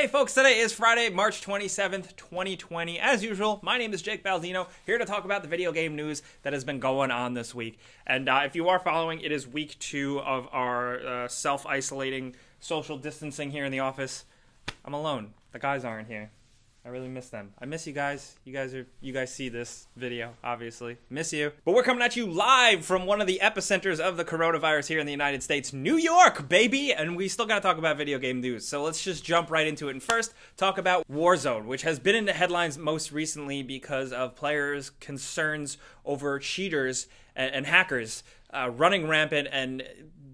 Hey folks, today is Friday, March 27th, 2020. As usual, my name is Jake Baldino, here to talk about the video game news that has been going on this week. And if you are following, it is week 2 of our self-isolating social distancing here in the office. I'm alone. The guys aren't here. I really miss them. I miss you guys. You guys see this video, obviously. Miss you. But we're coming at you live from one of the epicenters of the coronavirus here in the United States, New York, baby! And we still gotta talk about video game news. So let's just jump right into it. And first, talk about Warzone, which has been in the headlines most recently because of players' concerns over cheaters and hackers running rampant, and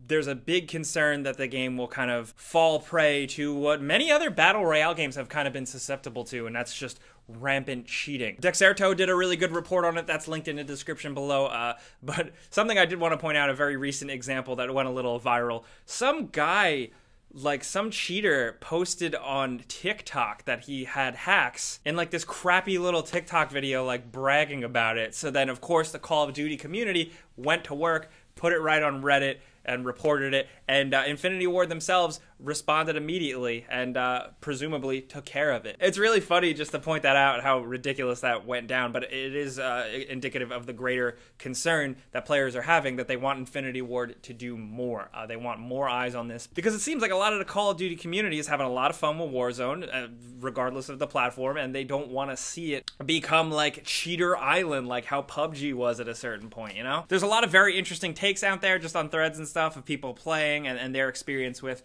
there's a big concern that the game will kind of fall prey to what many other battle royale games have kind of been susceptible to, and that's just rampant cheating. Dexerto did a really good report on it. That's linked in the description below. But something I did want to point out, a very recent example that went a little viral. Some guy, like some cheater, posted on TikTok that he had hacks in like this crappy little TikTok video, like bragging about it. So then, of course, the Call of Duty community went to work, put it right on Reddit, and reported it, and Infinity Ward themselves responded immediately and presumably took care of it. It's really funny just to point that out, how ridiculous that went down, but it is indicative of the greater concern that players are having, that they want Infinity Ward to do more. They want more eyes on this, because it seems like a lot of the Call of Duty community is having a lot of fun with Warzone, regardless of the platform, and they don't want to see it become like Cheater Island, like how PUBG was at a certain point, you know? There's a lot of very interesting takes out there just on threads and stuff of people playing and their experience with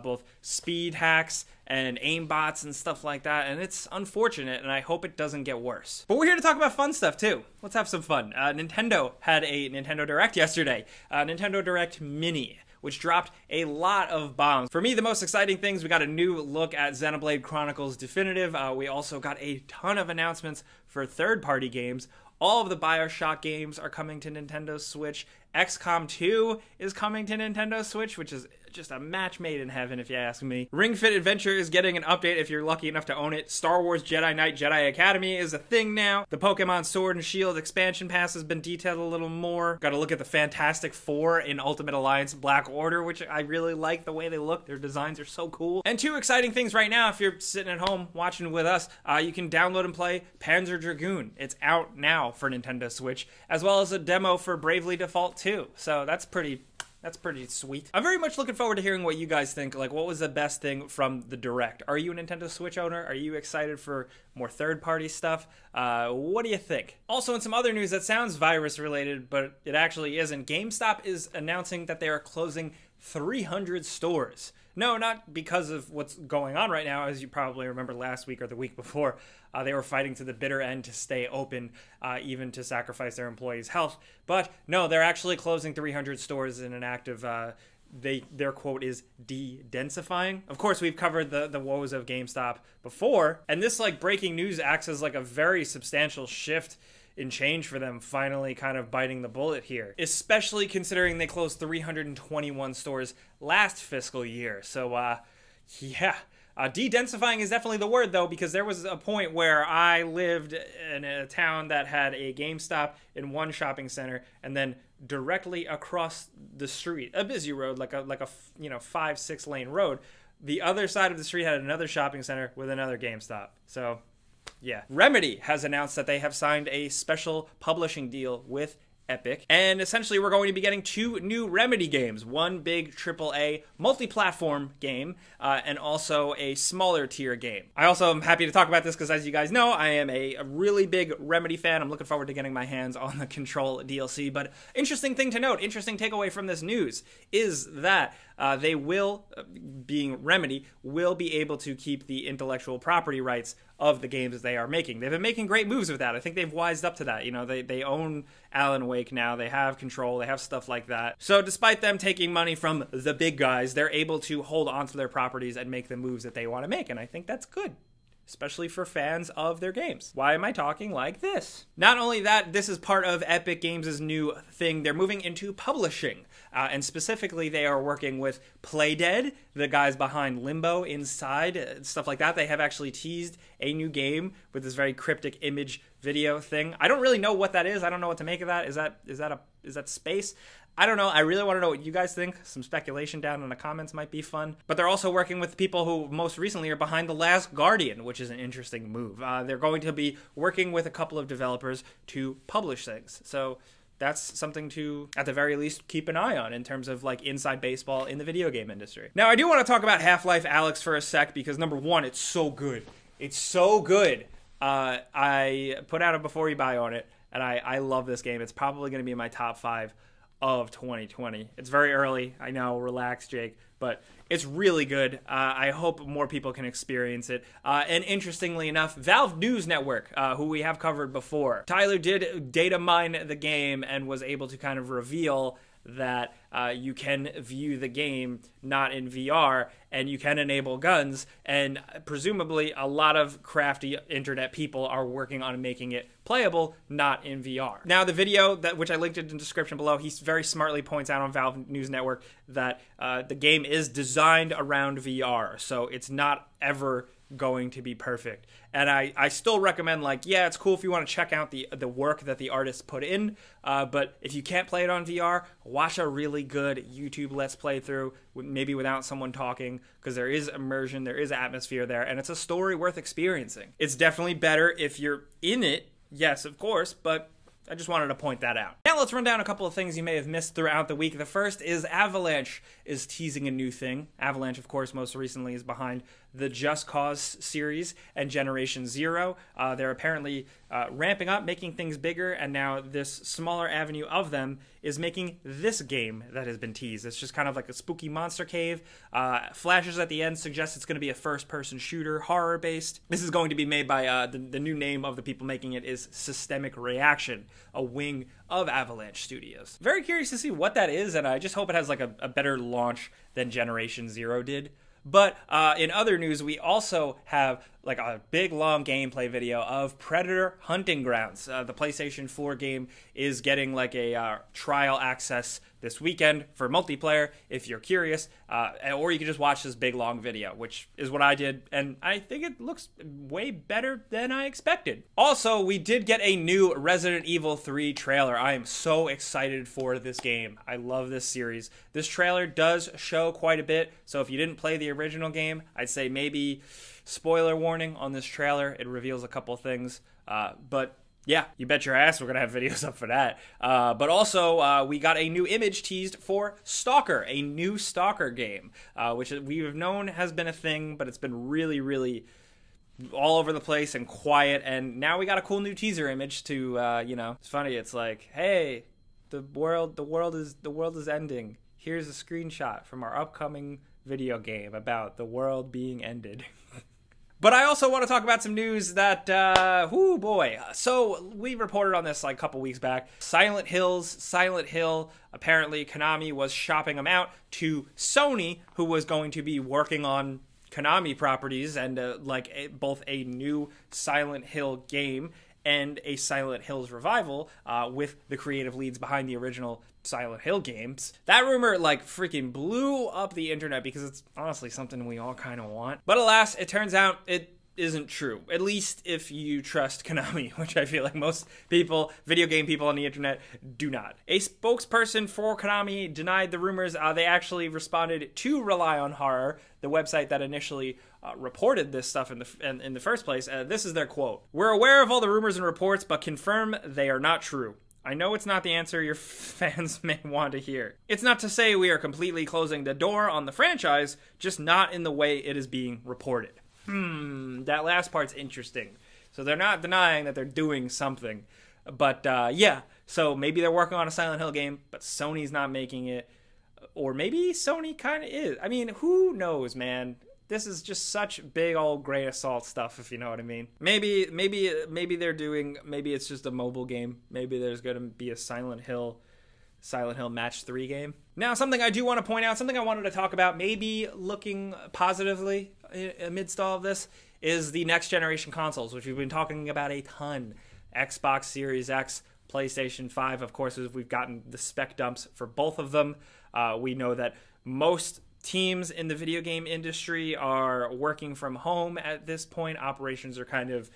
both speed hacks and aimbots and stuff like that, and it's unfortunate, and I hope it doesn't get worse. But we're here to talk about fun stuff too. Let's have some fun. Nintendo had a Nintendo Direct yesterday, Nintendo Direct Mini, which dropped a lot of bombs. For me, the most exciting things, we got a new look at Xenoblade Chronicles Definitive. We also got a ton of announcements for third-party games. All of the BioShock games are coming to Nintendo Switch. XCOM 2 is coming to Nintendo Switch, which is just a match made in heaven, if you ask me. Ring Fit Adventure is getting an update if you're lucky enough to own it. Star Wars Jedi Knight Jedi Academy is a thing now. The Pokemon Sword and Shield expansion pass has been detailed a little more. Got to look at the Fantastic Four in Ultimate Alliance Black Order, which I really like the way they look. Their designs are so cool. And two exciting things right now, if you're sitting at home watching with us, you can download and play Panzer Dragoon. It's out now for Nintendo Switch, as well as a demo for Bravely Default 2. So that's pretty sweet. I'm very much looking forward to hearing what you guys think. Like, what was the best thing from the Direct? Are you a Nintendo Switch owner? Are you excited for more third-party stuff? What do you think? Also, in some other news that sounds virus-related, but it actually isn't, GameStop is announcing that they are closing 300 stores. No, not because of what's going on right now. As you probably remember last week or the week before, they were fighting to the bitter end to stay open, even to sacrifice their employees' health. But no, they're actually closing 300 stores in an act of, their quote is de-densifying. Of course, we've covered the woes of GameStop before, and this like breaking news acts as like a very substantial shift in change for them, finally kind of biting the bullet here, especially considering they closed 321 stores last fiscal year. So yeah, de-densifying is definitely the word, though, because there was a point where I lived in a town that had a GameStop in one shopping center, and then directly across the street, a busy road, like a 5-6 lane road, the other side of the street had another shopping center with another GameStop. So yeah. Remedy has announced that they have signed a special publishing deal with Epic, and essentially we're going to be getting 2 new Remedy games, one big AAA multi-platform game, and also a smaller tier game. I also am happy to talk about this because, as you guys know, I am a really big Remedy fan. I'm looking forward to getting my hands on the Control DLC, but interesting thing to note, interesting takeaway from this news, is that they will, being Remedy, will be able to keep the intellectual property rights of the games that they are making. They've been making great moves with that. I think they've wised up to that. You know, they own Alan Wake now. They have Control. They have stuff like that. So despite them taking money from the big guys, they're able to hold on to their properties and make the moves that they want to make, and I think that's good, especially for fans of their games. Why am I talking like this? Not only that, this is part of Epic Games' new thing. They're moving into publishing, and specifically they are working with Playdead, the guys behind Limbo, Inside, stuff like that. They have actually teased a new game with this very cryptic image video thing. I don't really know what that is. I don't know what to make of that. Is that space? I don't know. I really want to know what you guys think. Some speculation down in the comments might be fun. But they're also working with people who most recently are behind The Last Guardian, which is an interesting move. They're going to be working with a couple of developers to publish things. So that's something to, at the very least, keep an eye on in terms of like inside baseball in the video game industry. Now, I do want to talk about Life Alyx for a sec because number one, it's so good. It's so good. I put out a before you buy on it, and I love this game. It's probably going to be in my top 5 of 2020. It's very early. I know, relax, Jake, but it's really good. I hope more people can experience it. And interestingly enough, Valve News Network, who we have covered before, Tyler did data mine the game and was able to kind of reveal that you can view the game not in VR, and you can enable guns, and presumably a lot of crafty internet people are working on making it playable not in VR. Now, the video, which I linked in the description below, he very smartly points out on Valve News Network that the game is designed around VR, so it's not ever going to be perfect. And I still recommend, like, yeah, it's cool if you want to check out the work that the artists put in, but if you can't play it on VR, watch a really good YouTube Let's Play through, maybe without someone talking, because there is immersion, there is atmosphere there, and it's a story worth experiencing. It's definitely better if you're in it, yes, of course, but I just wanted to point that out. Now let's run down a couple of things you may have missed throughout the week. The first is Avalanche is teasing a new thing. Avalanche, of course, most recently is behind the Just Cause series and Generation Zero. They're apparently ramping up, making things bigger, and now this smaller avenue of them is making this game that has been teased. It's just kind of like a spooky monster cave. Flashes at the end suggest it's going to be a first-person shooter, horror-based. This is going to be made by, the new name of the people making it is Systemic Reaction, a wing of Avalanche Studios. Very curious to see what that is, and I just hope it has like a better launch than Generation Zero did. But in other news, we also have like a big long gameplay video of Predator Hunting Grounds. The PlayStation 4 game is getting like a trial access this weekend for multiplayer if you're curious, or you can just watch this big long video, which is what I did, and I think it looks way better than I expected. Also, we did get a new Resident Evil 3 trailer. I am so excited for this game. I love this series. This trailer does show quite a bit, so if you didn't play the original game, I'd say maybe spoiler warning on this trailer. It reveals a couple things, but yeah, you bet your ass we're going to have videos up for that. But also, we got a new image teased for Stalker, a new Stalker game, which we've known has been a thing, but it's been really, really all over the place and quiet. And now we got a cool new teaser image to, you know, it's funny. It's like, hey, the world is ending. Here's a screenshot from our upcoming video game about the world being ended. But I also want to talk about some news that, whoo boy. So we reported on this like a couple weeks back. Silent Hill, apparently Konami was shopping them out to Sony, who was going to be working on Konami properties and both a new Silent Hill game and a Silent Hills revival with the creative leads behind the original Silent Hill games. That rumor like freaking blew up the internet because it's honestly something we all kind of want. But alas, it turns out it isn't true. At least if you trust Konami, which I feel like most people, video game people on the internet, do not. A spokesperson for Konami denied the rumors. They actually responded to Rely on Horror, the website that initially reported this stuff in the first place. This is their quote. "We're aware of all the rumors and reports, but confirm they are not true. I know it's not the answer your fans may want to hear. It's not to say we are completely closing the door on the franchise, just not in the way it is being reported." That last part's interesting. So they're not denying that they're doing something. But yeah, so maybe they're working on a Silent Hill game, but Sony's not making it. Or maybe Sony kind of is. I mean, who knows, man? This is just such big old grain of salt stuff, if you know what I mean. Maybe they're doing, maybe it's just a mobile game. Maybe there's going to be a Silent Hill Match 3 game. Now, something I do want to point out, something I wanted to talk about, maybe looking positively amidst all of this, is the next generation consoles, which we've been talking about a ton. Xbox Series X, PlayStation 5, of course, we've gotten the spec dumps for both of them. We know that most teams in the video game industry are working from home at this point. Operations are kind of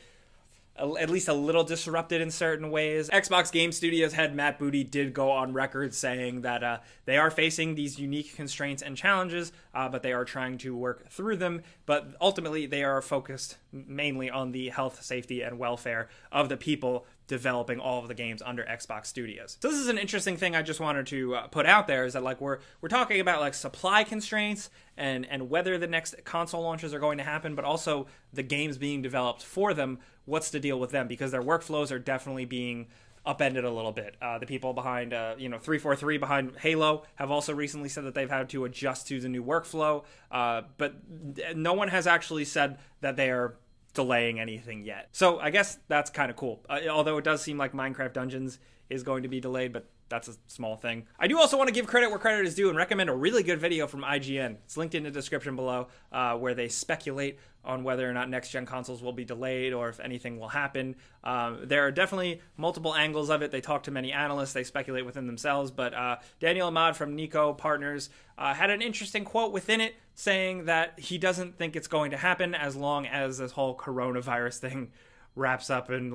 at least a little disrupted in certain ways. Xbox Game Studios head Matt Booty did go on record saying that they are facing these unique constraints and challenges, but they are trying to work through them. But ultimately, they are focused mainly on the health, safety, and welfare of the people developing all of the games under Xbox Studios. So this is an interesting thing I just wanted to put out there, is that like we're talking about like supply constraints and whether the next console launches are going to happen, but also the games being developed for them. What's the deal with them? Because their workflows are definitely being upended a little bit. The people behind, 343 behind Halo have also recently said that they've had to adjust to the new workflow, but no one has actually said that they are delaying anything yet. So I guess that's kind of cool. Although it does seem like Minecraft Dungeons is going to be delayed, but that's a small thing. I do also want to give credit where credit is due and recommend a really good video from IGN. It's linked in the description below, where they speculate on whether or not next-gen consoles will be delayed or if anything will happen. There are definitely multiple angles of it. They talk to many analysts. They speculate within themselves. But Daniel Ahmad from Nico Partners had an interesting quote within it saying that he doesn't think it's going to happen as long as this whole coronavirus thing wraps up in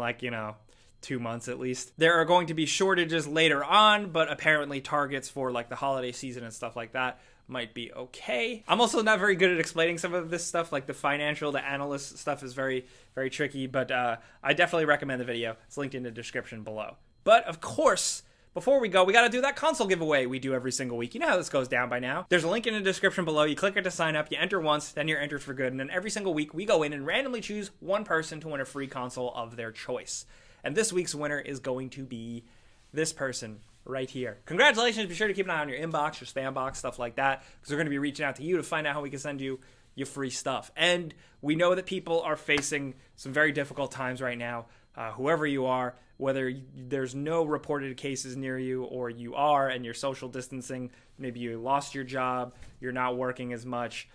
2 months at least. There are going to be shortages later on, but apparently targets for like the holiday season and stuff like that might be okay. I'm also not very good at explaining some of this stuff, like the financial, the analyst stuff is very, very tricky, but I definitely recommend the video. It's linked in the description below. But of course, before we go, we got to do that console giveaway we do every single week. You know how this goes down by now. There's a link in the description below. You click it to sign up. You enter once, then you're entered for good. And then every single week, we go in and randomly choose one person to win a free console of their choice. And this week's winner is going to be this person right here. Congratulations. Be sure to keep an eye on your inbox, your spam box, stuff like that, because we're going to be reaching out to you to find out how we can send you your free stuff. And we know that people are facing some very difficult times right now. Whoever you are, whether there's no reported cases near you or you are and you're social distancing, maybe you lost your job, you're not working as much,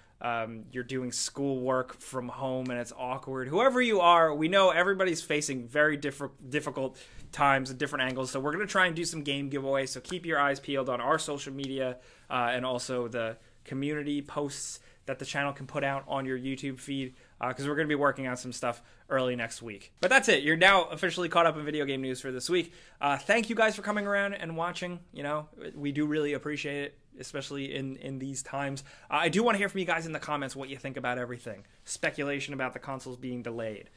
you're doing schoolwork from home and it's awkward. Whoever you are, we know everybody's facing very difficult times and different angles. So we're going to try and do some game giveaways. So keep your eyes peeled on our social media and also the community posts that the channel can put out on your YouTube feed, because we're going to be working on some stuff early next week. But that's it. You're now officially caught up in video game news for this week. Thank you guys for coming around and watching. We do really appreciate it, especially in these times. I do want to hear from you guys in the comments what you think about everything. Speculation about the consoles being delayed.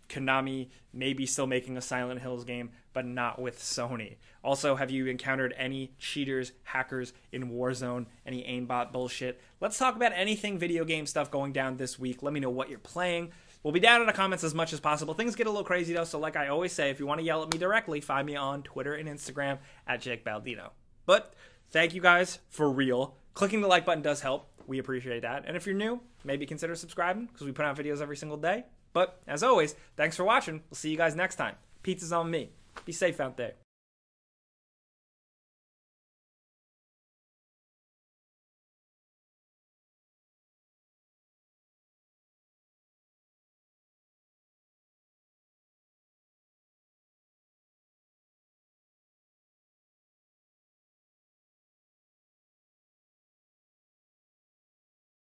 Konami maybe still making a Silent Hills game, but not with Sony. Also, have you encountered any cheaters, hackers in Warzone, any aimbot bullshit? Let's talk about anything video game stuff going down this week. Let me know what you're playing. We'll be down in the comments as much as possible. Things get a little crazy though, so like I always say, if you want to yell at me directly, find me on Twitter and Instagram at Jake Baldino. But thank you guys for real. Clicking the like button does help. We appreciate that. And if you're new, maybe consider subscribing, because we put out videos every single day. But as always, thanks for watching. We'll see you guys next time. Pizza's on me. Be safe out there.